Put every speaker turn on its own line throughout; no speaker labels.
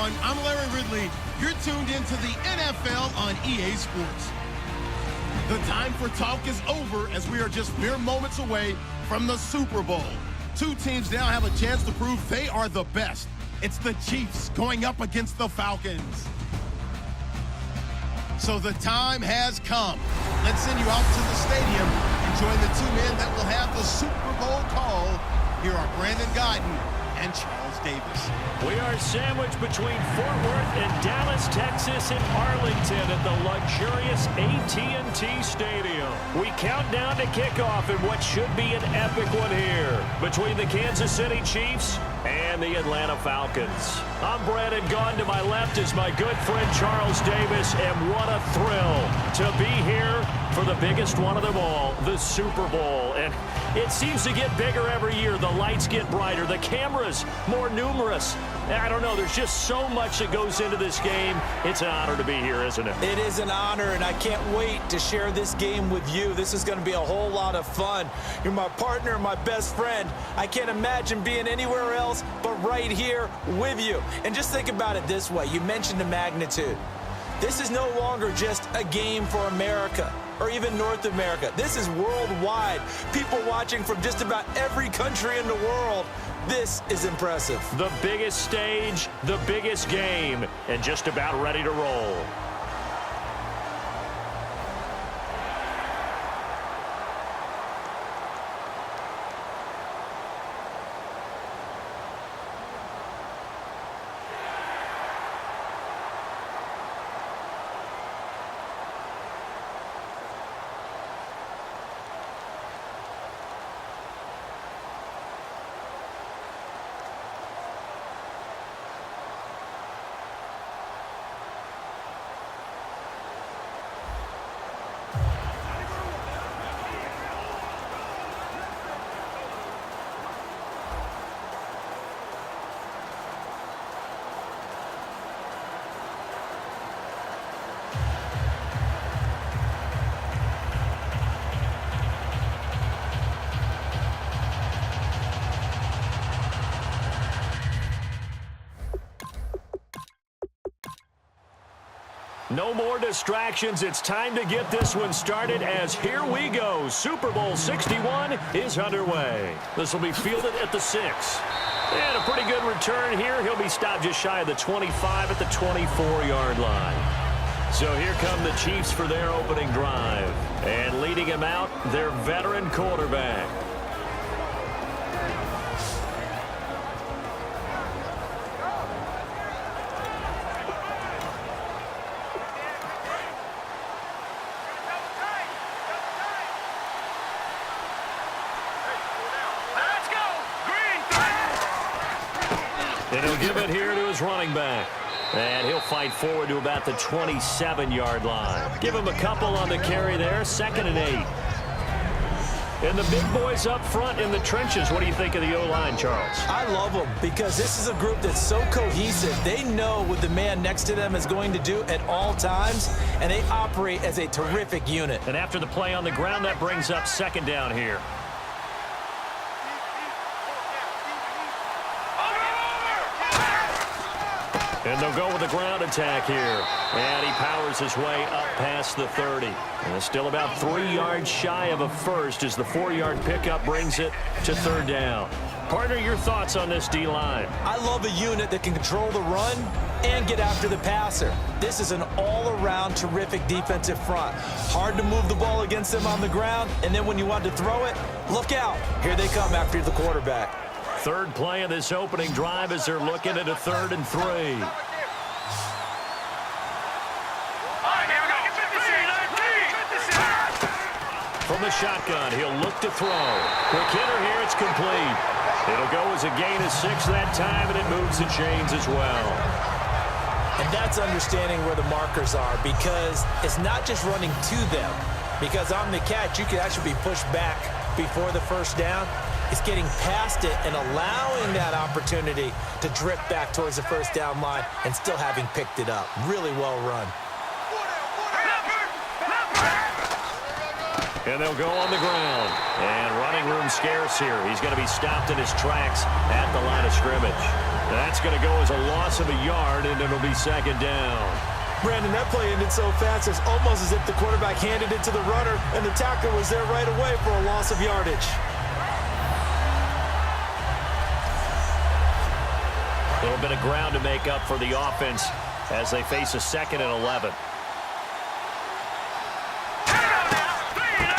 everyone. I'm Larry Ridley. You're tuned into the NFL on EA Sports. The time for talk is over as we are just mere moments away from the Super Bowl. Two teams now have a chance to prove they are the best. It's the Chiefs going up against the Falcons. So the time has come. Let's send you out to the stadium and join the two men that will have the Super Bowl call. Here are Brandon Guyton and Charles Davis.
We are sandwiched between Fort Worth and Dallas, Texas, and Arlington at the luxurious AT&T Stadium. We count down to kickoff in what should be an epic one here between the Kansas City Chiefs and the Atlanta Falcons. I'm Brandon Guyton. To my left is my good friend Charles Davis, and what a thrill to be here for the biggest one of them all, the Super Bowl. And it seems to get bigger every year. The lights get brighter, the cameras more numerous. I don't know, there's just so much that goes into this game. It's an honor to be here, isn't it?
It is an honor, and I can't wait to share this game with you. This is going to be a whole lot of fun. You're my partner, my best friend. I can't imagine being anywhere else but right here with you. And just think about it this way. You mentioned the magnitude. This is no longer just a game for America or even North America. This is worldwide. People watching from just about every country in the world. This is impressive.
The biggest stage, the biggest game, and just about ready to roll. No more distractions. It's time to get this one started as here we go. Super Bowl 61 is underway. This will be fielded at the 6. And a pretty good return here. He'll be stopped just shy of the 25 at the 24-yard line. So here come the Chiefs for their opening drive. And leading him out, their veteran quarterback. And he'll give it here to his running back. And he'll fight forward to about the 27-yard line. Give him a couple on the carry there, 2nd and 8. And the big boys up front in the trenches. What do you think of the O-line, Charles?
I love them because this is a group that's so cohesive. They know what the man next to them is going to do at all times, and they operate as a terrific unit.
And after the play on the ground, that brings up 2nd down here. And they'll go with the ground attack here. And he powers his way up past the 30. And still about 3 yards shy of a first as the 4-yard pickup brings it to 3rd down. Partner, your thoughts on this D-line?
I love a unit that can control the run and get after the passer. This is an all-around terrific defensive front. Hard to move the ball against them on the ground, and then when you want to throw it, look out. Here they come after the quarterback.
Third play of this opening drive as they're looking at a 3rd and 3. From the shotgun, he'll look to throw. Quick hitter here, it's complete. It'll go as a gain of 6 that time, and it moves the chains as well.
And that's understanding where the markers are, because it's not just running to them. Because on the catch, you can actually be pushed back before the first down. It's getting past it and allowing that opportunity to drip back towards the first down line and still having picked it up. Really well run.
And they'll go on the ground. And running room scarce here. He's going to be stopped in his tracks at the line of scrimmage. That's going to go as a loss of a yard, and it'll be second down.
Brandon, that play ended so fast, it's almost as if the quarterback handed it to the runner, and the tackler was there right away for a loss of yardage.
A little bit of ground to make up for the offense as they face a 2nd and 11.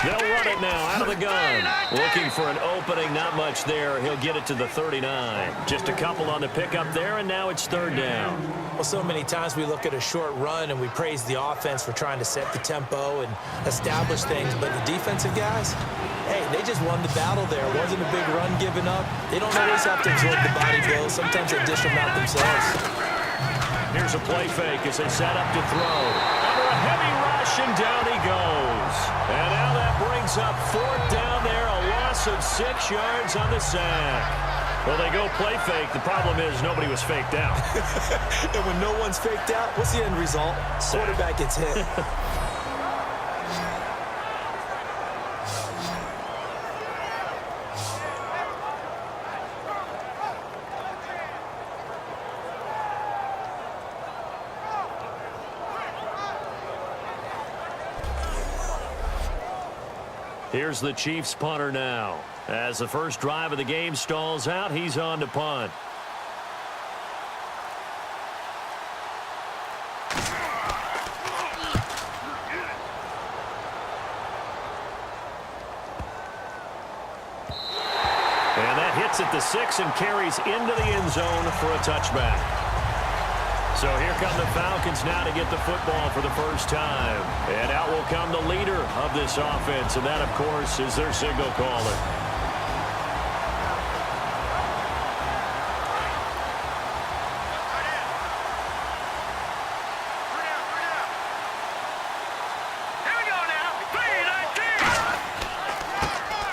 They'll run it now out of the gun. Looking for an opening, not much there. He'll get it to the 39. Just a couple on the pickup there, and now it's 3rd down.
Well, so many times we look at a short run and we praise the offense for trying to set the tempo and establish things, but the defensive guys, hey, they just won the battle there. It wasn't a big run given up. They don't always have to absorb the body blows. Sometimes they dish them out themselves.
Here's a play fake as they set up to throw. Under a heavy rush, and down he goes. And now that brings up 4th down there, a loss of 6 yards on the sack. Well, they go play fake. The problem is nobody was faked out.
And when no one's faked out, what's the end result? Quarterback gets hit.
Here's the Chiefs punter now. As the first drive of the game stalls out, he's on to punt. And that hits at the 6 and carries into the end zone for a touchback. So here come the Falcons now to get the football for the first time. And out will come the leader of this offense, and that, of course, is their signal caller.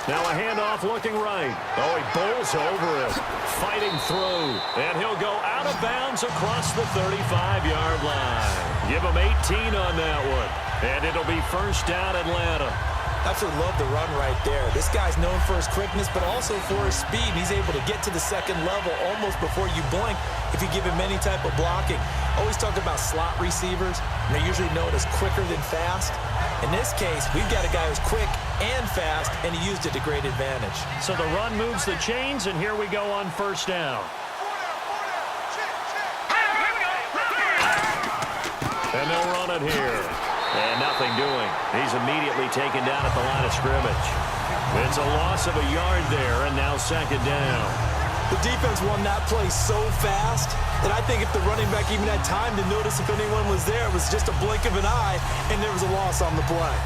Now a handoff looking right. Oh, he bowls over it. Fighting through. And he'll go out of bounds across the 35-yard line. Give him 18 on that one. And it'll be first down Atlanta.
Absolutely love the run right there. This guy's known for his quickness, but also for his speed. He's able to get to the second level almost before you blink if you give him any type of blocking. Always talk about slot receivers, and they're usually known as quicker than fast. In this case, we've got a guy who's quick and fast, and he used it to great advantage.
So the run moves the chains, and here we go on first down. And they'll run it here. And nothing doing. He's immediately taken down at the line of scrimmage. It's a loss of a yard there, and now second down.
The defense won that play so fast that I think if the running back even had time to notice if anyone was there, it was just a blink of an eye, and there was a loss on the play.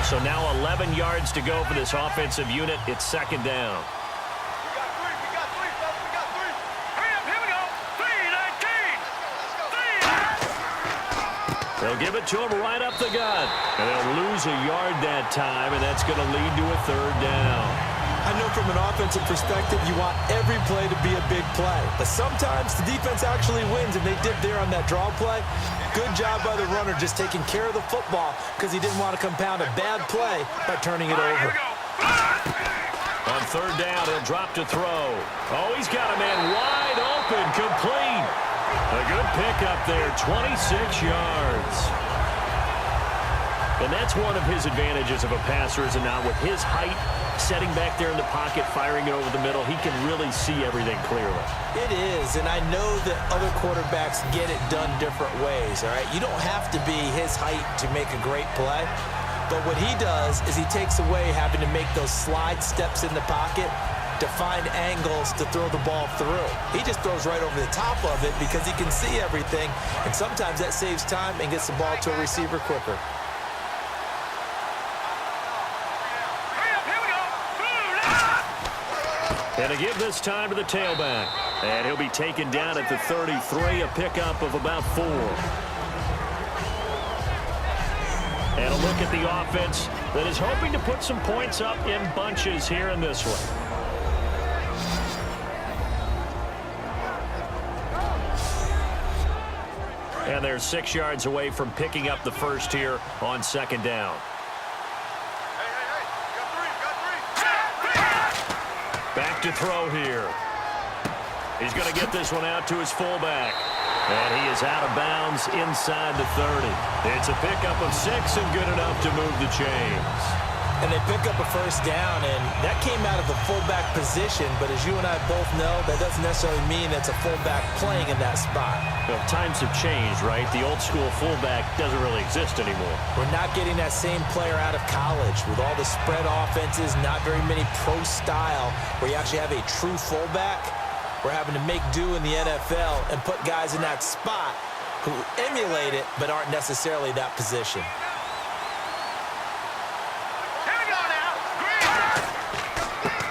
So now 11 yards to go for this offensive unit. It's second down. They'll give it to him right up the gut. And they'll lose a yard that time, and that's going to lead to a third down.
I know from an offensive perspective, you want every play to be a big play. But sometimes the defense actually wins, and they did there on that draw play. Good job by the runner just taking care of the football because he didn't want to compound a bad play by turning it over.
On third down, he'll drop to throw. Oh, he's got a man wide open, complete. A good pickup there, 26 yards. And that's one of his advantages of a passer, is it not? With his height, setting back there in the pocket, firing it over the middle, he can really see everything clearly.
It is, and I know that other quarterbacks get it done different ways, all right? You don't have to be his height to make a great play. But what he does is he takes away having to make those slide steps in the pocket to find angles to throw the ball through. He just throws right over the top of it because he can see everything, and sometimes that saves time and gets the ball to a receiver quicker.
And to give this time to the tailback. And he'll be taken down at the 33, a pickup of about 4. And a look at the offense that is hoping to put some points up in bunches here in this one. And they're 6 yards away from picking up the first here on second down. Back to throw here. He's going to get this one out to his fullback. And he is out of bounds inside the 30. It's a pickup of 6 and good enough to move the chains.
And they pick up a first down, and that came out of the fullback position. But as you and I both know, that doesn't necessarily mean it's a fullback playing in that spot.
Well, times have changed, right? The old school fullback doesn't really exist anymore.
We're not getting that same player out of college with all the spread offenses, not very many pro style, where you actually have a true fullback. We're having to make do in the NFL and put guys in that spot who emulate it but aren't necessarily that position.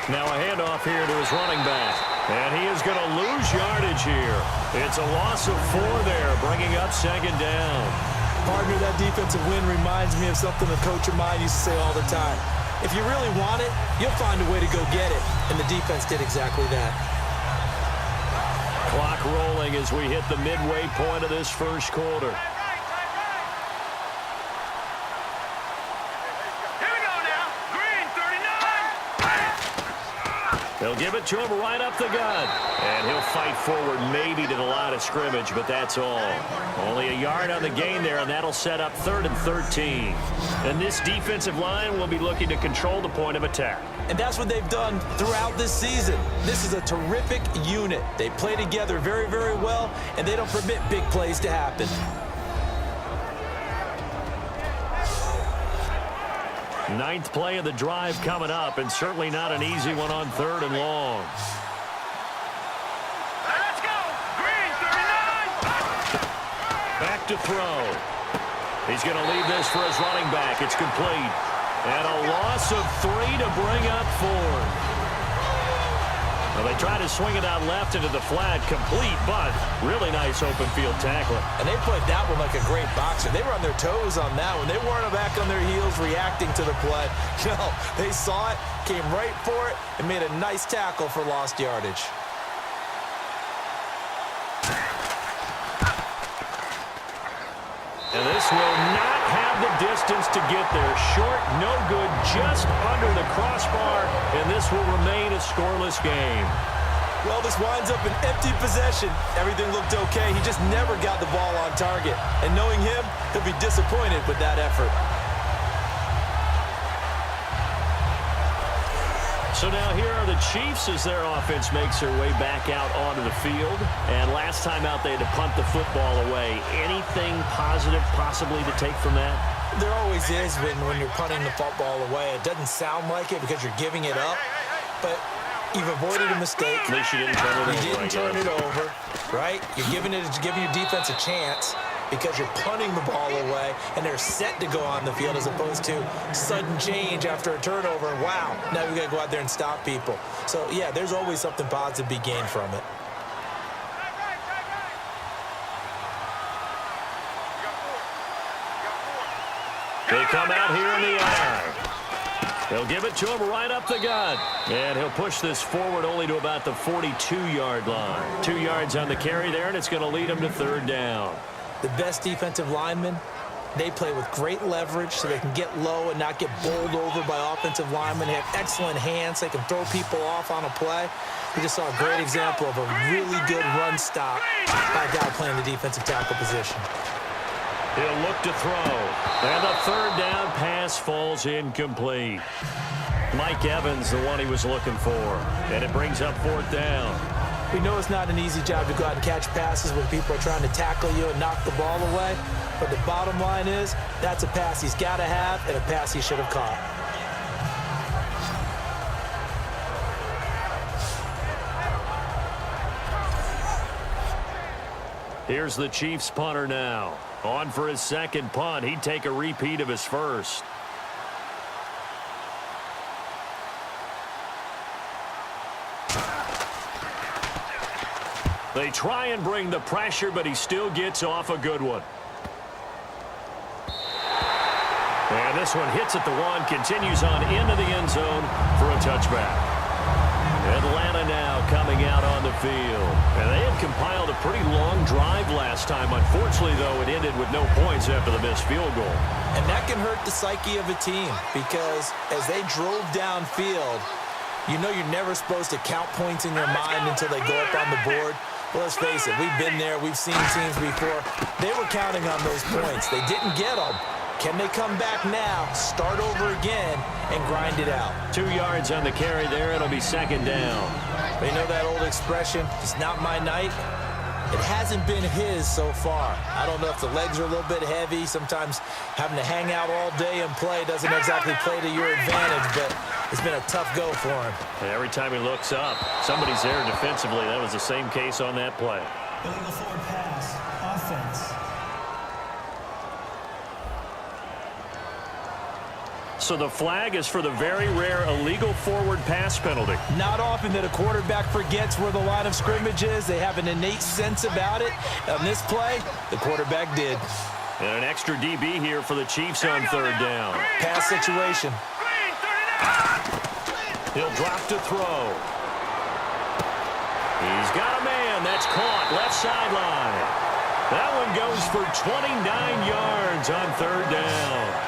Now a handoff here to his running back. And he is going to lose yardage here. It's a loss of 4 there, bringing up second down.
Partner, that defensive win reminds me of something a coach of mine used to say all the time. If you really want it, you'll find a way to go get it. And the defense did exactly that.
Clock rolling as we hit the midway point of this first quarter. They'll give it to him right up the gut. And he'll fight forward maybe to the line of scrimmage, but that's all. Only a yard on the gain there, and that'll set up 3rd and 13. And this defensive line will be looking to control the point of attack.
And that's what they've done throughout this season. This is a terrific unit. They play together very, very well, and they don't permit big plays to happen.
Ninth play of the drive coming up, and certainly not an easy one on 3rd and long.
Let's go! Green, 39!
Back to throw. He's going to leave this for his running back. It's complete. And a loss of 3 to bring up 4. Well, they try to swing it out left into the flat, complete, but really nice open field tackling.
And they played that one like a great boxer. They were on their toes on that one. They weren't back on their heels reacting to the play. No, they saw it, came right for it, and made a nice tackle for lost yardage.
And this will not have the distance to get there. Short, no good, just under the crossbar, and this will remain a scoreless game.
Well, this winds up an empty possession. Everything looked okay. He just never got the ball on target. And knowing him, he'll be disappointed with that effort.
So now here are the Chiefs as their offense makes their way back out onto the field. And last time out, they had to punt the football away. Anything positive possibly to take from that?
There always is when you're punting the football away. It doesn't sound like it because you're giving it up, but you've avoided a mistake.
At least you didn't turn it over.
You didn't turn it over, right? You're giving your defense a chance because you're punting the ball away, and they're set to go on the field as opposed to sudden change after a turnover. Wow, now we got to go out there and stop people. So, yeah, there's always something positive to be gained from it.
They come out here in the air. They'll give it to him right up the gut. And he'll push this forward only to about the 42-yard line. 2 yards on the carry there, and it's going to lead him to 3rd down.
The best defensive linemen, they play with great leverage so they can get low and not get bowled over by offensive linemen. They have excellent hands. They can throw people off on a play. We just saw a great example of a really good run stop by a guy playing the defensive tackle position.
He'll look to throw. And the 3rd down pass falls incomplete. Mike Evans, the one he was looking for. And it brings up 4th down.
We know it's not an easy job to go out and catch passes when people are trying to tackle you and knock the ball away. But the bottom line is, that's a pass he's got to have and a pass he should have caught.
Here's the Chiefs punter now. On for his 2nd punt. He'd take a repeat of his first. They try and bring the pressure, but he still gets off a good one. And this one hits at the 1, continues on into the end zone for a touchback. Atlanta now coming out on the field. And they had compiled a pretty long drive last time. Unfortunately, though, it ended with no points after the missed field goal.
And that can hurt the psyche of a team because as they drove downfield, You know you're never supposed to count points in your mind until they go up on the board. Well, let's face it, we've been there. We've seen teams before. They were counting on those points. They didn't get them. Can they come back now, start over again, and grind it out?
2 yards on the carry there. It'll be second down.
They know that old expression, it's not my night. It hasn't been his so far. I don't know if the legs are a little bit heavy. Sometimes having to hang out all day and play doesn't exactly play to your advantage, but it's been a tough go for him.
And every time he looks up, somebody's there defensively. That was the same case on that play.
Illegal forward pass, offense.
So the flag is for the very rare illegal forward pass penalty.
Not often that a quarterback forgets where the line of scrimmage is. They have an innate sense about it. On this play, the quarterback did.
And an extra DB here for the Chiefs on third down.
Pass situation.
He'll drop to throw. He's got a man. That's caught. Left sideline. That one goes for 29 yards on third down.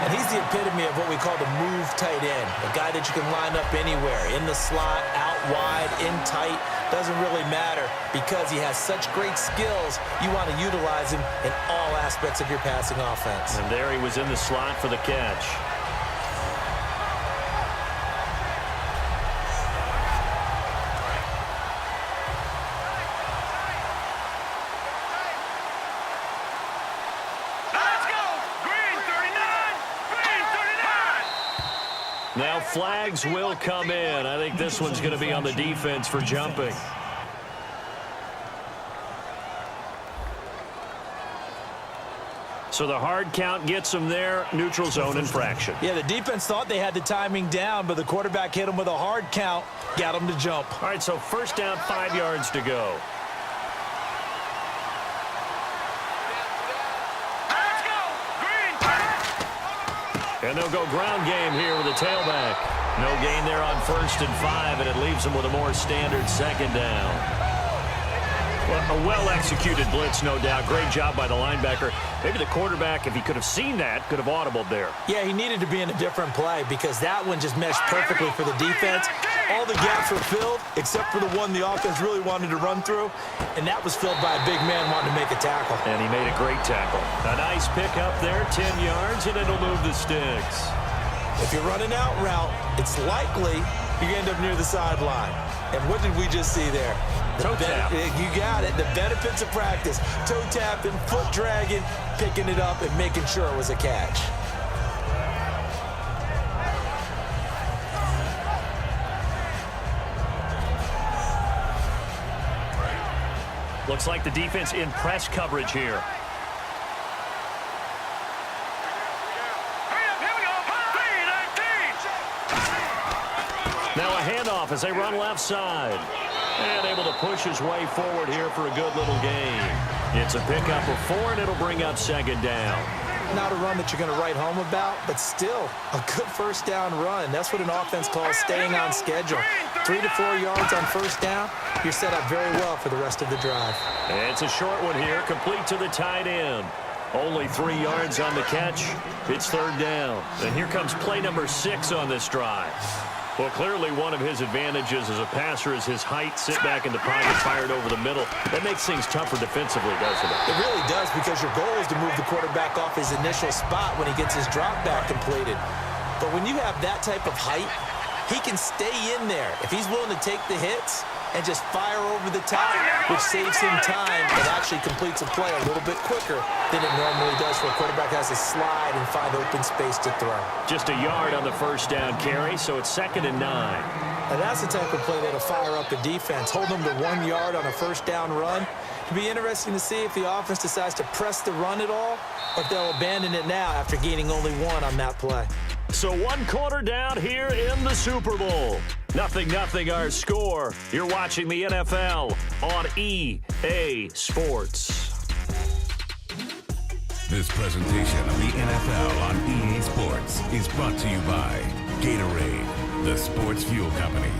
And he's the epitome of what we call the move tight end. A guy that you can line up anywhere. In the slot, out wide, in tight. Doesn't really matter because he has such great skills. You want to utilize him in all aspects of your passing offense.
And there he was in the slot for the catch. Now flags will come in. I think this one's going to be on the defense for jumping. So the hard count gets them there. Neutral zone infraction.
Yeah, the defense thought they had the timing down, but the quarterback hit him with a hard count, got him to jump.
All right, so first down, 5 yards to go. And they'll go ground game here with a tailback. No gain there on 1st and 5, and it leaves them with a more standard second down. Well, a well-executed blitz, no doubt. Great job by the linebacker. Maybe the quarterback, if he could have seen that, could have audibled there.
Yeah, he needed to be in a different play because that one just meshed perfectly for the defense. All the gaps were filled except for the one the offense really wanted to run through, and that was filled by a big man wanting to make a tackle.
And he made a great tackle. A nice pickup there, 10 yards, and it'll move the sticks.
If you're running out route, it's likely you end up near the sideline. And what did we just see there?
Toe tap.
You got it. The benefits of practice. Toe tapping, foot dragging, picking it up, and making sure it was a catch.
Looks like the defense in press coverage here. Now a handoff as they run left side. And able to push his way forward here for a good little gain. It's a pickup of 4, and it'll bring up second down.
Not a run that you're going to write home about, but still a good first down run. That's what an offense calls staying on schedule. 3 to 4 yards on first down, you're set up very well for the rest of the drive.
And it's a short one here, complete to the tight end. Only 3 yards on the catch. It's third down. And here comes play number 6 on this drive. Well, clearly one of his advantages as a passer is his height. Sit back in the pocket, fired over the middle. That makes things tougher defensively, doesn't it?
It really does, because your goal is to move the quarterback off his initial spot when he gets his drop back completed. But when you have that type of height, he can stay in there. If he's willing to take the hits and just fire over the top, which saves him time and actually completes a play a little bit quicker than it normally does where a quarterback has to slide and find open space to throw.
Just a yard on the first down carry, so it's 2nd and 9.
And that's the type of play that'll fire up the defense. Hold them to 1 yard on a first down run. It'll be interesting to see if the offense decides to press the run at all, or if they'll abandon it now after gaining only 1 on that play.
So 1 quarter down here in the Super Bowl. 0-0 our score. You're watching the NFL on EA Sports.
This presentation of the NFL on EA Sports is brought to you by Gatorade, the sports fuel company.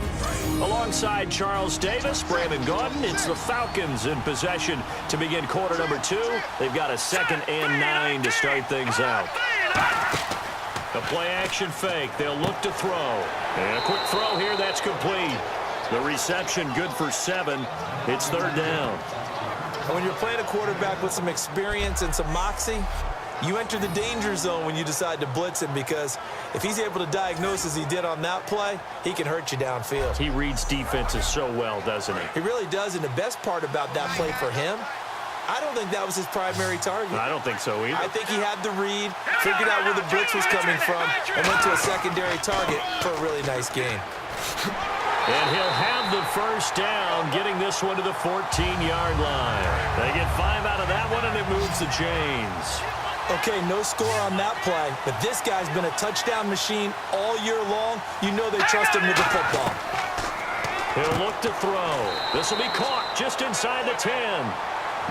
Alongside Charles Davis, Brandon Gaudin, it's the Falcons in possession to begin quarter number 2. They've got a 2nd and 9 to start things out. A play-action fake. They'll look to throw. And a quick throw here. That's complete. The reception good for 7. It's third down.
And when you're playing a quarterback with some experience and some moxie, you enter the danger zone when you decide to blitz him, because if he's able to diagnose as he did on that play, he can hurt you downfield.
He reads defenses so well, doesn't he?
He really does, and the best part about that play for him, I don't think that was his primary target.
I don't think so either.
I think he had the read, figured out where the blitz was coming from, and went to a secondary target for a really nice gain.
And he'll have the first down, getting this one to the 14-yard line. They get 5 out of that one, and it moves the chains.
Okay, no score on that play, but this guy's been a touchdown machine all year long. You know they trust him with the football.
He'll look to throw. This will be caught just inside the 10.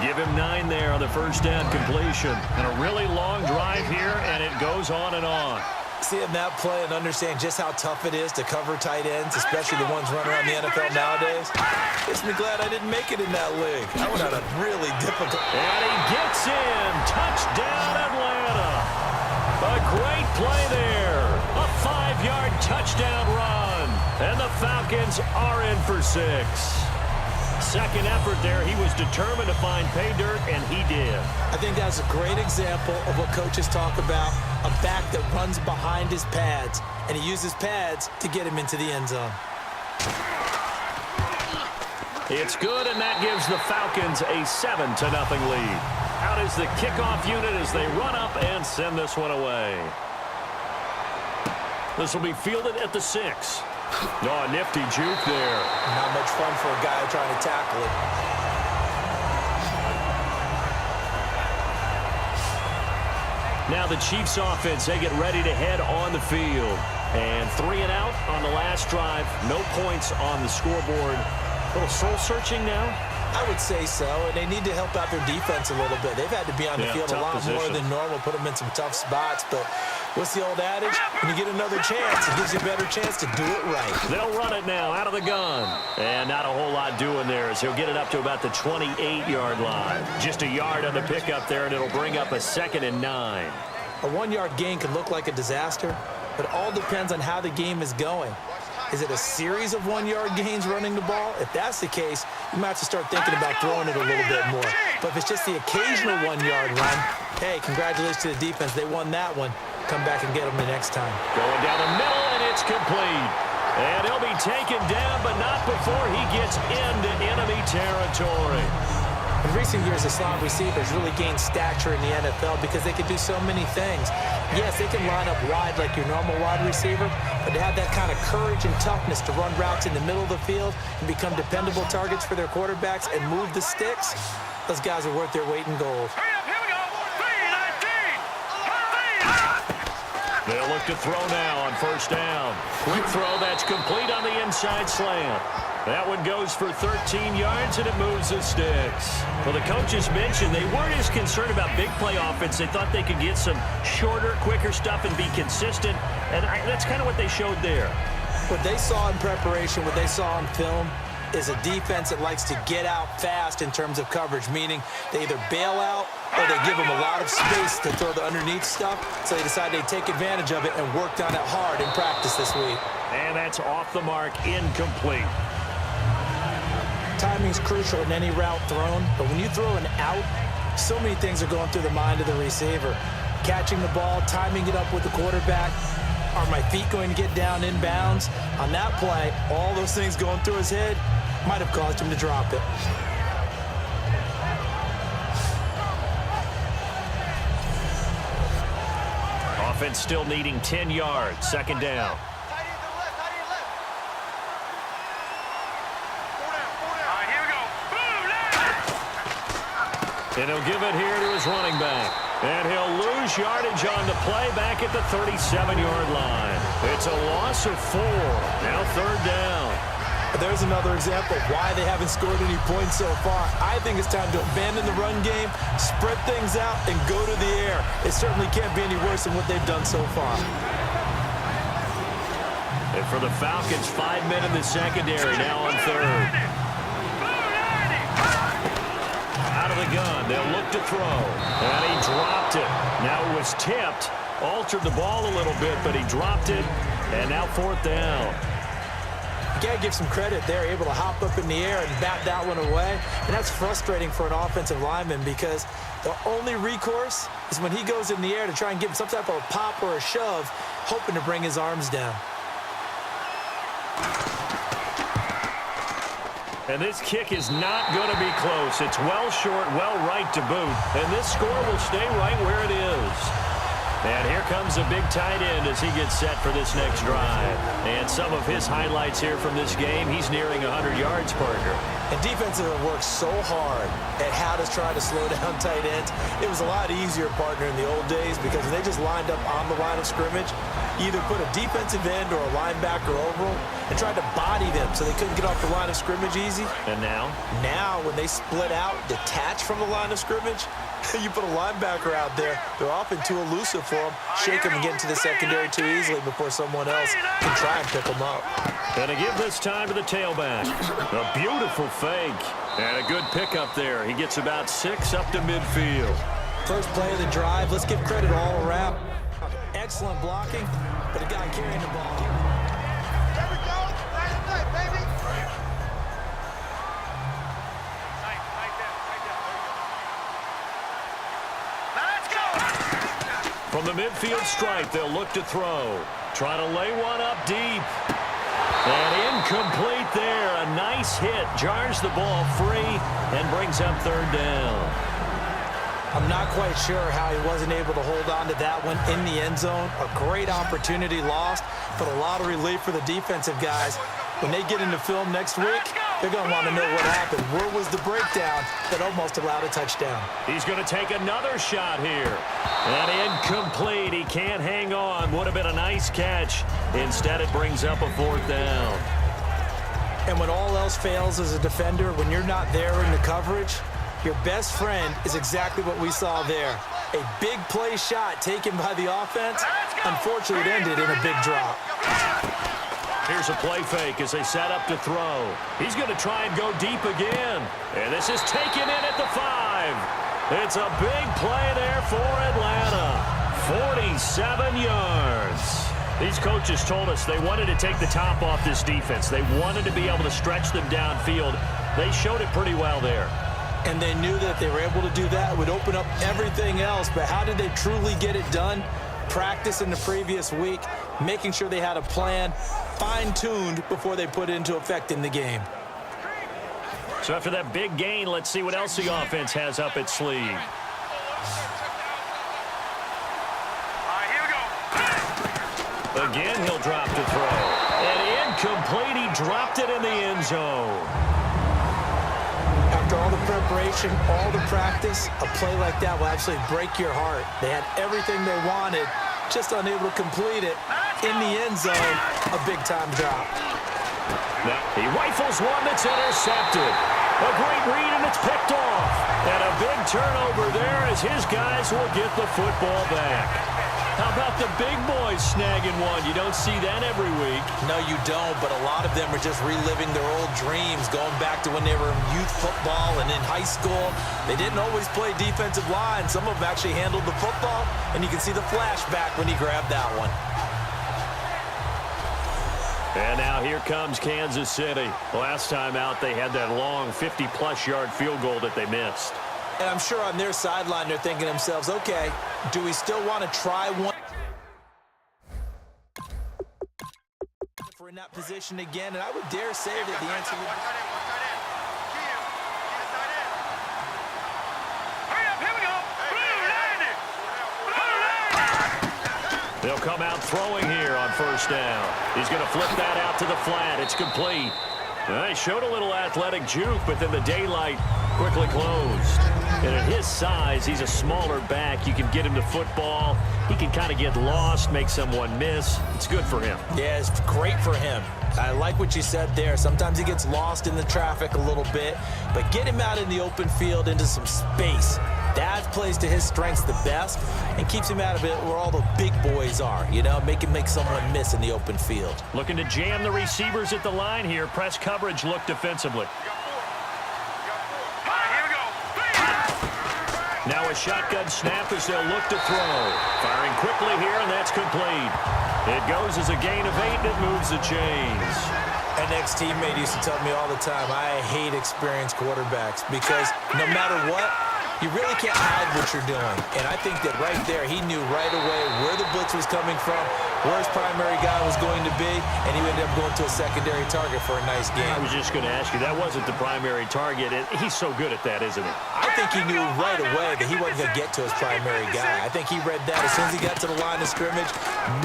Give him 9 there on the first down completion. And a really long drive here, and it goes on and on.
Seeing that play and understand just how tough it is to cover tight ends, especially the ones running around the NFL nowadays, makes me glad I didn't make it in that league. I would have a really difficult...
And he gets in. Touchdown, Atlanta. A great play there. A 5-yard touchdown run. And the Falcons are in for 6. Second effort there. He was determined to find pay dirt, and he did.
I think that's a great example of what coaches talk about, a back that runs behind his pads, and he uses pads to get him into the end zone.
It's good, and that gives the Falcons a 7-0 lead. Out is the kickoff unit as they run up and send this one away. This will be fielded at the 6. Oh, a nifty juke there.
Not much fun for a guy trying to tackle it.
Now the Chiefs offense, they get ready to head on the field. And 3 and out on the last drive. No points on the scoreboard. A little soul-searching now?
I would say so, and they need to help out their defense a little bit. They've had to be on the field a lot more than normal, put them in some tough spots. But what's the old adage? When you get another chance, it gives you a better chance to do it right.
They'll run it now out of the gun. And not a whole lot doing there as he'll get it up to about the 28-yard line. Just a yard on the pickup there, and it'll bring up a 2nd and 9.
A 1-yard gain can look like a disaster, but it all depends on how the game is going. Is it a series of 1-yard gains running the ball? If that's the case, you might have to start thinking about throwing it a little bit more. But if it's just the occasional 1-yard run, hey, congratulations to the defense. They won that one. Come back and get them the next time.
Going down the middle, and it's complete. And he'll be taken down, but not before he gets into enemy territory.
In recent years, Islam receivers really gained stature in the NFL because they can do so many things. Yes, they can line up wide like your normal wide receiver, but to have that kind of courage and toughness to run routes in the middle of the field and become dependable targets for their quarterbacks and move the sticks, those guys are worth their weight in gold.
Here we go. 3-19.
They'll look to throw now on first down. Quick throw, that's complete on the inside slant. That one goes for 13 yards, and it moves the sticks. Well, the coaches mentioned they weren't as concerned about big play offense. They thought they could get some shorter, quicker stuff and be consistent, and that's kind of what they showed there.
What they saw in preparation, what they saw on film, is a defense that likes to get out fast in terms of coverage, meaning they either bail out or they give them a lot of space to throw the underneath stuff, so they decide they'd take advantage of it and worked on it hard in practice this week.
And that's off the mark, incomplete.
Timing is crucial in any route thrown, but when you throw an out, so many things are going through the mind of the receiver. Catching the ball, timing it up with the quarterback. Are my feet going to get down in bounds? On that play, all those things going through his head might have caused him to drop it.
Offense still needing 10 yards, 2nd down. And he'll give it here to his running back. And he'll lose yardage on the play back at the 37-yard line. It's a loss of 4. Now 3rd down.
There's another example of why they haven't scored any points so far. I think it's time to abandon the run game, spread things out, and go to the air. It certainly can't be any worse than what they've done so far.
And for the Falcons, 5 men in the secondary now on 3rd. Out of the gun, they'll look to throw. And he dropped it. Now it was tipped, altered the ball a little bit, but he dropped it, and now 4th down.
You got to give some credit. They're able to hop up in the air and bat that one away, and that's frustrating for an offensive lineman because the only recourse is when he goes in the air to try and give him some type of a pop or a shove, hoping to bring his arms down.
And this kick is not going to be close. It's well short, well right to boot. And this score will stay right where it is. And here comes a big tight end as he gets set for this next drive. And some of his highlights here from this game, he's nearing 100 yards, partner.
And defenses have worked so hard at how to try to slow down tight ends. It was a lot easier, partner, in the old days because they just lined up on the line of scrimmage, either put a defensive end or a linebacker over them and tried to body them so they couldn't get off the line of scrimmage easy.
And now?
Now, when they split out, detach from the line of scrimmage, you put a linebacker out there, they're often too elusive for them. Shake them and get into the secondary too easily before someone else can try and pick them up.
And to give this time to the tailback. A beautiful fake. And a good pickup there. He gets about 6 up to midfield.
First play of the drive. Let's give credit all around. Excellent blocking, but a guy carrying the ball.
There we go. Last play, baby.
From the midfield stripe, they'll look to throw. Try to lay one up deep. And incomplete there. A nice hit. Jars the ball free and brings up 3rd down.
I'm not quite sure how he wasn't able to hold on to that one in the end zone. A great opportunity lost, but a lot of relief for the defensive guys. When they get into film next week, they're going to want to know what happened. Where was the breakdown that almost allowed a touchdown?
He's going to take another shot here. And incomplete. He can't hang on. Would have been a nice catch. Instead, it brings up a 4th down.
And when all else fails as a defender, when you're not there in the coverage, your best friend is exactly what we saw there. A big play shot taken by the offense. Unfortunately, it ended in a big drop.
Here's a play fake as they set up to throw. He's going to try and go deep again. And this is taken in at the 5. It's a big play there for Atlanta. 47 yards. These coaches told us they wanted to take the top off this defense. They wanted to be able to stretch them downfield. They showed it pretty well there.
And they knew that if they were able to do that, it would open up everything else. But how did they truly get it done? Practice in the previous week, making sure they had a plan, fine-tuned before they put it into effect in the game.
So after that big gain, let's see what else the offense has up its sleeve. Again, he'll drop to throw. And incomplete, he dropped it in the end zone.
After all the preparation, all the practice, a play like that will absolutely break your heart. They had everything they wanted, just unable to complete it. In the end zone, a big-time drop.
Now, he rifles one that's intercepted. A great read, and it's picked off. And a big turnover there as his guys will get the football back. How about the big boys snagging one? You don't see that every week.
No, you don't, but a lot of them are just reliving their old dreams, going back to when they were in youth football and in high school. They didn't always play defensive line. Some of them actually handled the football, and you can see the flashback when he grabbed that one.
And now here comes Kansas City. Last time out, they had that long 50-plus yard field goal that they missed.
And I'm sure on their sideline, they're thinking to themselves, okay, do we still want to try one? If we're in that position again, and I would dare say that the answer would be...
They'll come out throwing here on 1st down. He's going to flip that out to the flat. It's complete. He showed a little athletic juke, but then the daylight quickly closed. And at his size, he's a smaller back. You can get him to football. He can kind of get lost, make someone miss. It's good for him.
Yeah, it's great for him. I like what you said there. Sometimes he gets lost in the traffic a little bit, but get him out in the open field into some space. That plays to his strengths the best and keeps him out of it where all the big boys are, you know, make someone miss in the open field.
Looking to jam the receivers at the line here. Press coverage look defensively. Now a shotgun snap as they'll look to throw. Firing quickly here, and that's complete. It goes as a gain of 8, and it moves the chains.
An ex-teammate used to tell me all the time, I hate experienced quarterbacks because no matter what, you really can't hide what you're doing. And I think that right there, he knew right away where the blitz was coming from, where his primary guy was going to be, and he ended up going to a secondary target for a nice game.
I was just going to ask you, that wasn't the primary target. He's so good at that, isn't he?
I think he knew right away that he wasn't going to get to his primary guy. I think he read that as soon as he got to the line of scrimmage,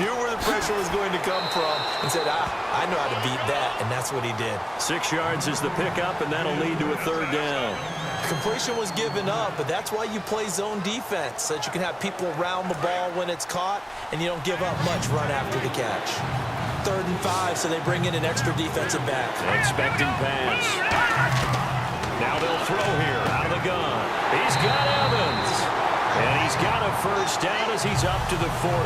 knew where the pressure was going to come from, and said, I know how to beat that, and that's what he did.
6 yards is the pickup, and that'll lead to a 3rd down.
Completion was given up, but that's why you play zone defense, so that you can have people around the ball when it's caught, and you don't give up much run after the catch. 3rd and 5, so they bring in an extra defensive back.
Expecting pass. Now they'll throw here out of the gun. He's got Evans. And he's got a 1st down as he's up to the 48.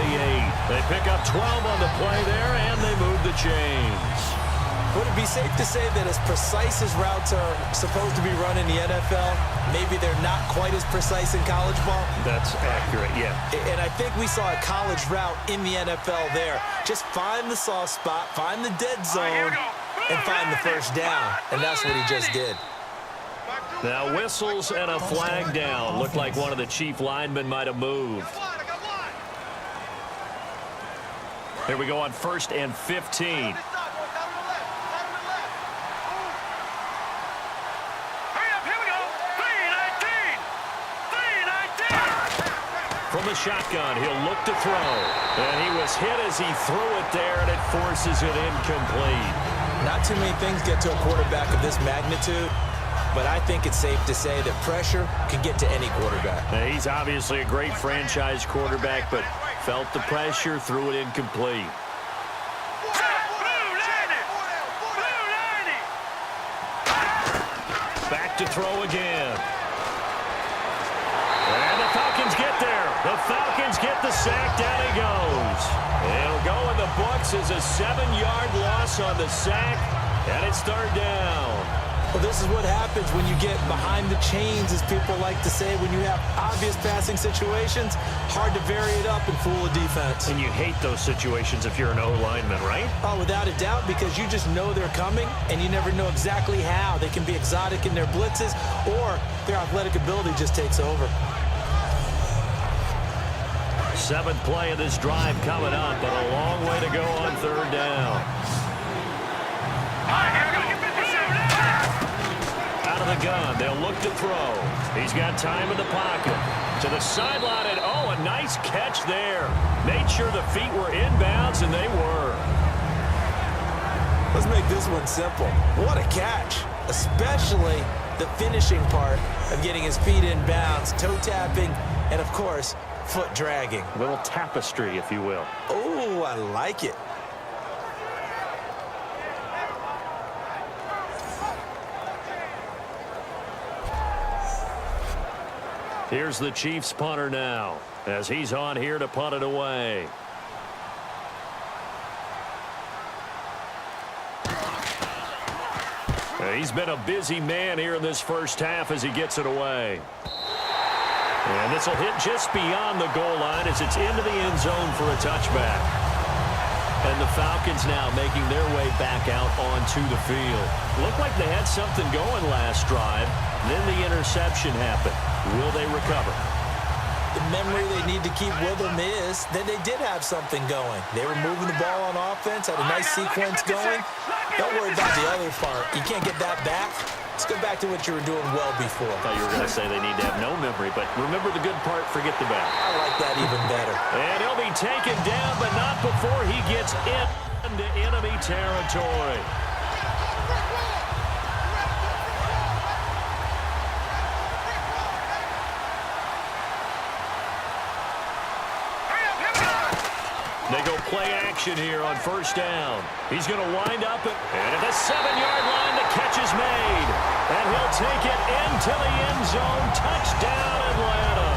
They pick up 12 on the play there, and they move the chains.
Would it be safe to say that as precise as routes are supposed to be run in the NFL, maybe they're not quite as precise in college ball?
That's accurate, yeah.
And I think we saw a college route in the NFL there. Just find the soft spot, find the dead zone, and find the 1st down. And that's what he just did.
Now whistles and a flag down. Looked like one of the chief linemen might have moved. Here we go on 1st and 15. From the shotgun, he'll look to throw. And he was hit as he threw it there, and it forces it incomplete.
Not too many things get to a quarterback of this magnitude, but I think it's safe to say that pressure can get to any quarterback.
Now, he's obviously a great franchise quarterback, but felt the pressure, threw it incomplete. Back to throw again. And the Falcons get there. The Falcons get the sack. Down he goes. It'll go in the books as a 7-yard loss on the sack, and it's 3rd down.
Well, this is what happens when you get behind the chains, as people like to say, when you have obvious passing situations. Hard to vary it up and fool a defense.
And you hate those situations if you're an O-lineman, right?
Oh, without a doubt, because you just know they're coming, and you never know exactly how. They can be exotic in their blitzes, or their athletic ability just takes over.
7th play of this drive coming up, but a long way to go on 3rd down. Out of the gun, they'll look to throw. He's got time in the pocket. To the sideline, and oh, a nice catch there. Made sure the feet were inbounds, and they were.
Let's make this one simple. What a catch, especially the finishing part of getting his feet in bounds, toe tapping, and of course, foot dragging.
A little tapestry, if you will.
Oh, I like it.
Here's the Chiefs punter now, as he's on here to punt it away. He's been a busy man here in this 1st half as he gets it away. And this will hit just beyond the goal line as it's into the end zone for a touchback. And the Falcons now making their way back out onto the field. Looked like they had something going last drive. Then the interception happened. Will they recover?
The memory they need to keep with them is that they did have something going. They were moving the ball on offense, had a nice sequence going. Don't worry about the other part. You can't get that back. Let's go back to what you were doing well before.
I thought you were going to say they need to have no memory, but remember the good part, forget the bad.
I like that even better.
And he'll be taken down, but not before he gets into enemy territory. They go play action here on 1st down. He's going to wind up and at the 7-yard line, the catch is made. And he'll take it into the end zone. Touchdown, Atlanta.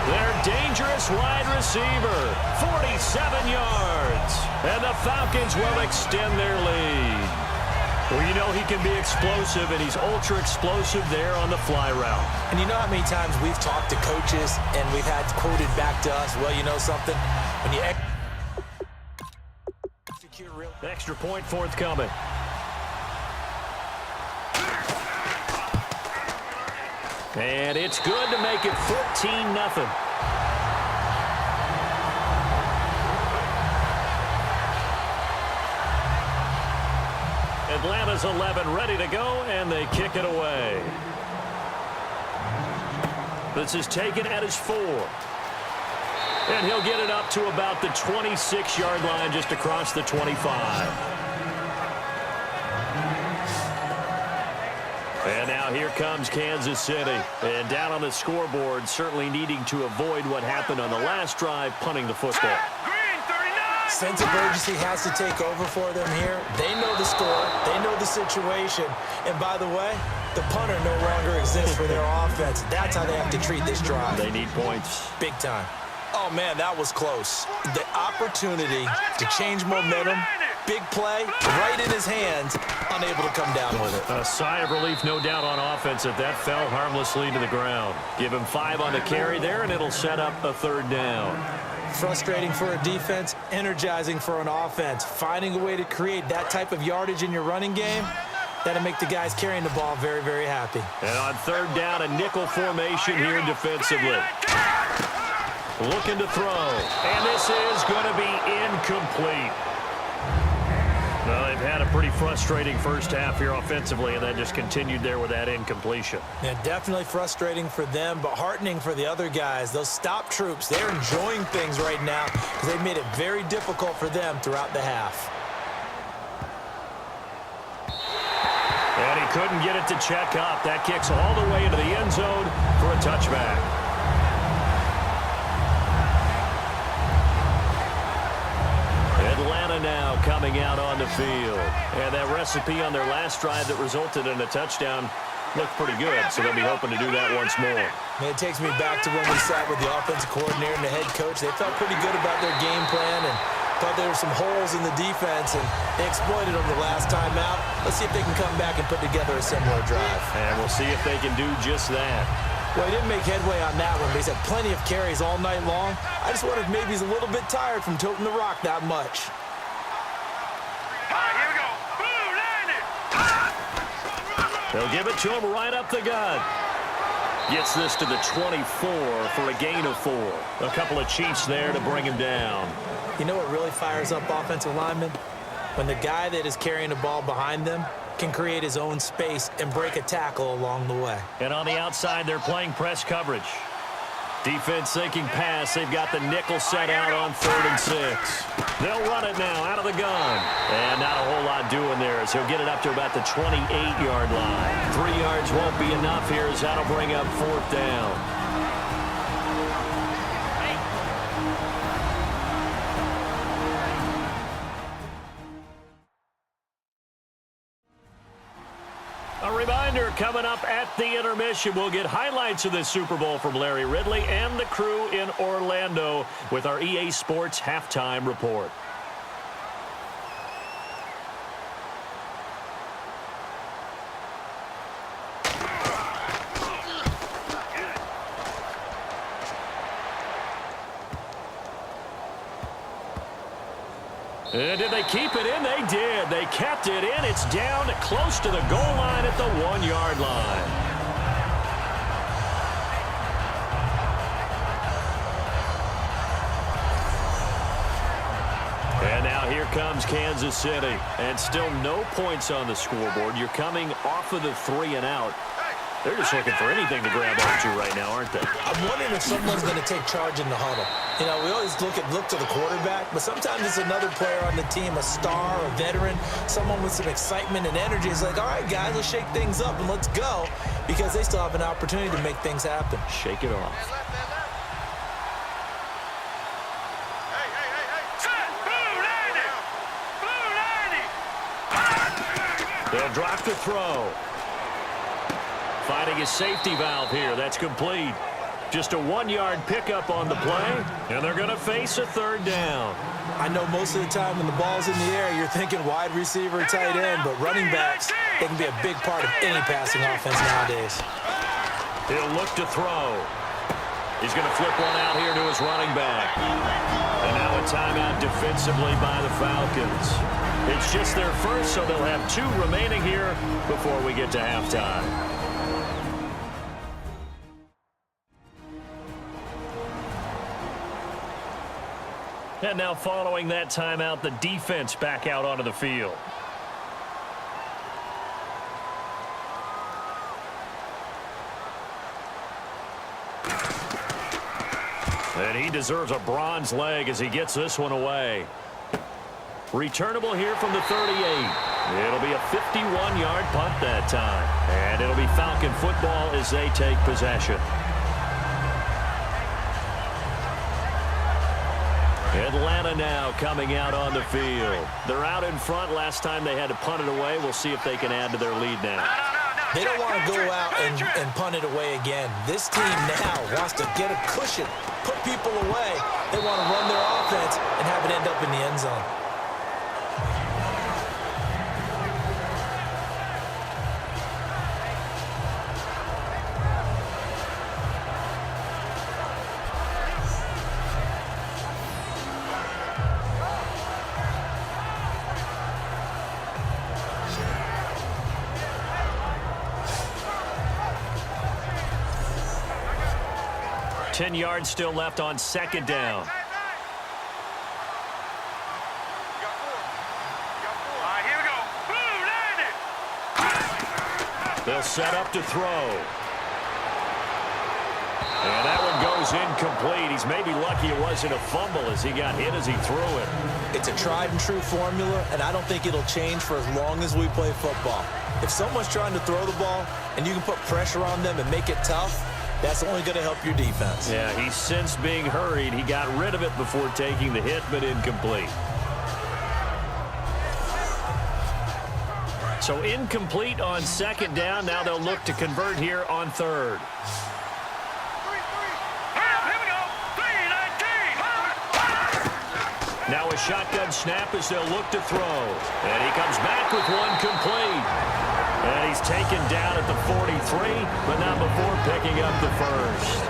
Their dangerous wide receiver, 47 yards. And the Falcons will extend their lead. Well, you know he can be explosive, and he's ultra explosive there on the fly route.
And you know how many times we've talked to coaches and we've had quoted back to us, well, you know something? When you execute a real...
Extra point forthcoming. And it's good to make it 14-0. Atlanta's 11 ready to go, and they kick it away. This is taken at his 4. And he'll get it up to about the 26-yard line, just across the 25. And now here comes Kansas City. And down on the scoreboard, certainly needing to avoid what happened on the last drive, punting the football.
Sense of urgency has to take over for them here. They know the score. They know the situation. And by the way, the punter no longer exists for their offense. That's how they have to treat this drive.
They need points.
Big time. Oh, man, that was close. The opportunity to change momentum, big play, right in his hands, unable to come down with it.
A sigh of relief, no doubt, on offense that fell harmlessly to the ground. Give him 5 on the carry there, and it'll set up a 3rd down.
Frustrating for a defense, energizing for an offense. Finding a way to create that type of yardage in your running game, that'll make the guys carrying the ball very, very happy.
And on 3rd down, a nickel formation here defensively. Looking to throw. And this is going to be incomplete. Well, they've had a pretty frustrating first half here offensively, and then just continued there with that incompletion.
Yeah, definitely frustrating for them, but heartening for the other guys. Those stop troops, they're enjoying things right now because they've made it very difficult for them throughout the half.
And he couldn't get it to check up. That kicks all the way into the end zone for a touchback. Atlanta now coming out on the field. And that recipe on their last drive that resulted in a touchdown looked pretty good, so they'll be hoping to do that once more.
And it takes me back to when we sat with the offensive coordinator and the head coach. They felt pretty good about their game plan and thought there were some holes in the defense, and they exploited them the last time out. Let's see if they can come back and put together a similar drive.
And we'll see if they can do just that.
Well, he didn't make headway on that one, but he's had plenty of carries all night long. I just wonder if maybe he's a little bit tired from toting the rock that much.
Here we go.
They'll give it to him right up the gut. Gets this to the 24 for a gain of 4. A couple of Chiefs there to bring him down.
You know what really fires up offensive linemen? When the guy that is carrying the ball behind them can create his own space and break a tackle along the way.
And on the outside, they're playing press coverage. Defense thinking pass. They've got the nickel set out on 3rd and 6. They'll run it now out of the gun. And not a whole lot doing there as he'll get it up to about the 28-yard line. 3 yards won't be enough here as that'll bring up 4th down. A reminder, coming up at the intermission, we'll get highlights of this Super Bowl from Larry Ridley and the crew in Orlando with our EA Sports Halftime Report. And did they keep it in? They did. They kept it in. It's down close to the goal line at the 1-yard line. And now here comes Kansas City. And still no points on the scoreboard. You're coming off of the 3 and out. They're just looking for anything to grab onto right now, aren't they?
I'm wondering if someone's going to take charge in the huddle. You know, we always look to the quarterback, but sometimes it's another player on the team, a star, a veteran, someone with some excitement and energy. It's like, all right, guys, let's shake things up and let's go, because they still have an opportunity to make things happen.
Shake it off. They'll drop the throw. Finding his safety valve here. That's complete. Just a 1-yard pickup on the play, and they're going to face a third down.
I know most of the time when the ball's in the air, you're thinking wide receiver, tight end, but running backs, they can be a big part of any passing offense nowadays.
He'll look to throw. He's going to flip one out here to his running back. And now a timeout defensively by the Falcons. It's just their first, so they'll have 2 remaining here before we get to halftime. And now following that timeout, the defense back out onto the field. And he deserves a bronze leg as he gets this one away. Returnable here from the 38. It'll be a 51-yard punt that time. And it'll be Falcon football as they take possession. Atlanta now coming out on the field. They're out in front. Last time they had to punt it away. We'll see if they can add to their lead now.
They don't want to go out and punt it away again. This team now wants to get a cushion, put people away. They want to run their offense and have it end up in the end zone.
Ten yards still left on second down. They'll set up to throw. And that one goes incomplete. He's maybe lucky it wasn't a fumble as he got hit as he threw it.
It's a tried and true formula, and I don't think it'll change for as long as we play football. If someone's trying to throw the ball and you can put pressure on them and make it tough, that's only going to help your defense.
Yeah, he sensed being hurried. He got rid of it before taking the hit, but incomplete. So incomplete on second down. Now they'll look to convert here on third. Now a shotgun snap as they'll look to throw. And he comes back with one complete. And he's taken down at the 43, but not before picking up the first.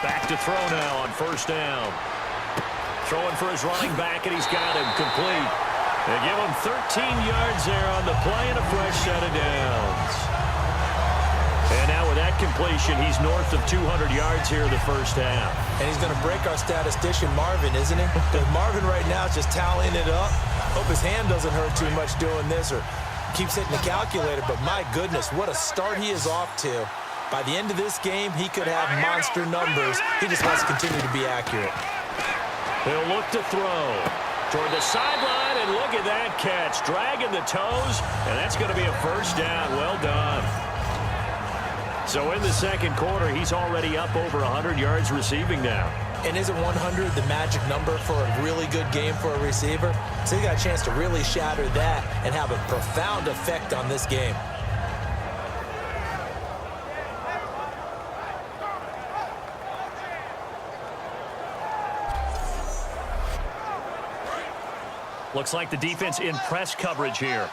Back to throw now on first down. Throwing for his running back, and he's got him complete. They give him 13 yards there on the play and a fresh set of downs. And now with that completion, he's north of 200 yards here in the first half.
And he's going to break our statistician, Marvin, isn't he? Because Marvin right now is just tallying it up. Hope his hand doesn't hurt too much doing this or keeps hitting the calculator. But my goodness, what a start he is off to. By the end of this game, he could have monster numbers. He just wants to continue to be accurate.
He'll look to throw toward the sideline, and look at that catch. Dragging the toes, and that's going to be a first down. Well done. So in the second quarter, he's already up over 100 yards receiving now.
And isn't 100 the magic number for a really good game for a receiver? So he got a chance to really shatter that and have a profound effect on this game.
Looks like the defense in press coverage here.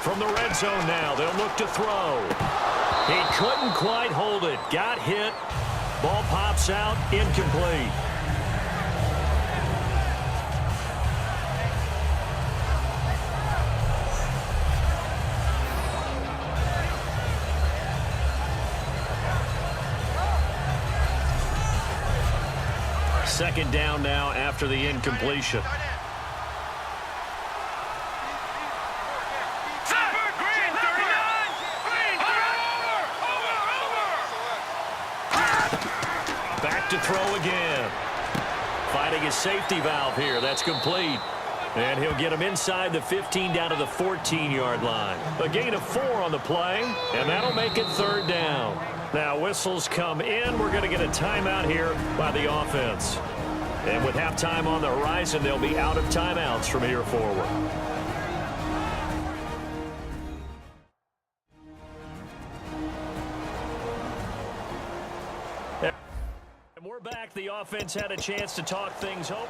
From the red zone now, they'll look to throw. He couldn't quite hold it. Got hit. Ball pops out. Incomplete. Second down now after the incompletion. Back to throw again. finding his safety valve here. That's complete. And he'll get him inside the 15 down to the 14-yard line. A gain of 4 on the play, and that'll make it 3rd down. Now whistles come in. We're going to get a timeout here by the offense. And with halftime on the horizon, they'll be out of timeouts from here forward. And we're back. The offense had a chance to talk things over.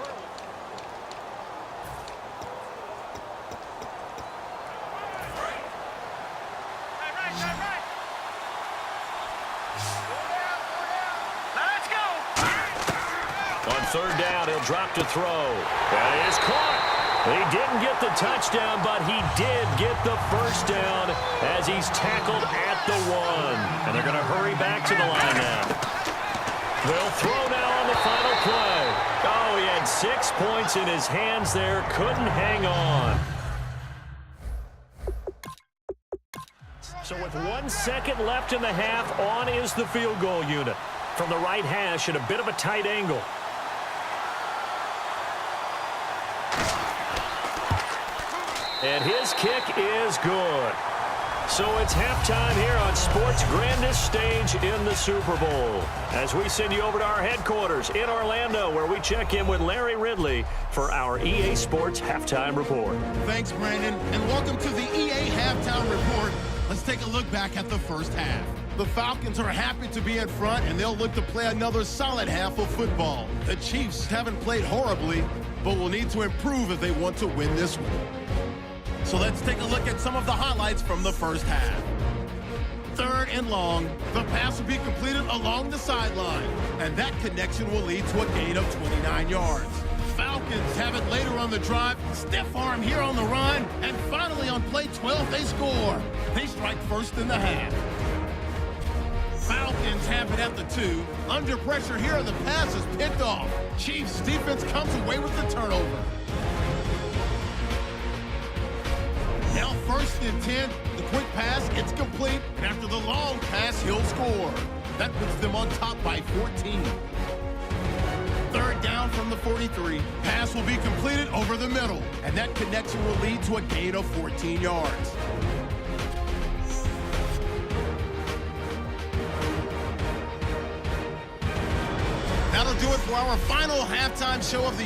On 3rd down, he'll drop to throw. That is caught. He didn't get the touchdown, but he did get the 1st down as he's tackled at the 1. And they're going to hurry back to the line now. They'll throw now on the final play. Oh, he had 6 points in his hands there. Couldn't hang on. So with 1 second left in the half, on is the field goal unit. From the right hash at a bit of a tight angle. And his kick is good. So it's halftime here on sports' grandest stage in the Super Bowl. As we send you over to our headquarters in Orlando, where we check in with Larry Ridley for our EA Sports Halftime Report.
Thanks, Brandon, and welcome to the EA Halftime Report. Let's take a look back at the first half. The Falcons are happy to be in front, and they'll look to play another solid half of football. The Chiefs haven't played horribly, but will need to improve if they want to win this one. So let's take a look at some of the highlights from the first half. 3rd and long, the pass will be completed along the sideline, and that connection will lead to a gain of 29 yards. Falcons have it later on the drive, stiff arm here on the run, and finally on play 12 they score. They strike first in the half. Falcons have it at the 2. Under pressure here, and the pass is picked off. Chiefs defense comes away with the turnover. Now 1st and 10, the quick pass gets complete, and after the long pass, he'll score. That puts them on top by 14. 3rd down from the 43. Pass will be completed over the middle, and that connection will lead to a gain of 14 yards. That'll do it for our final halftime show of the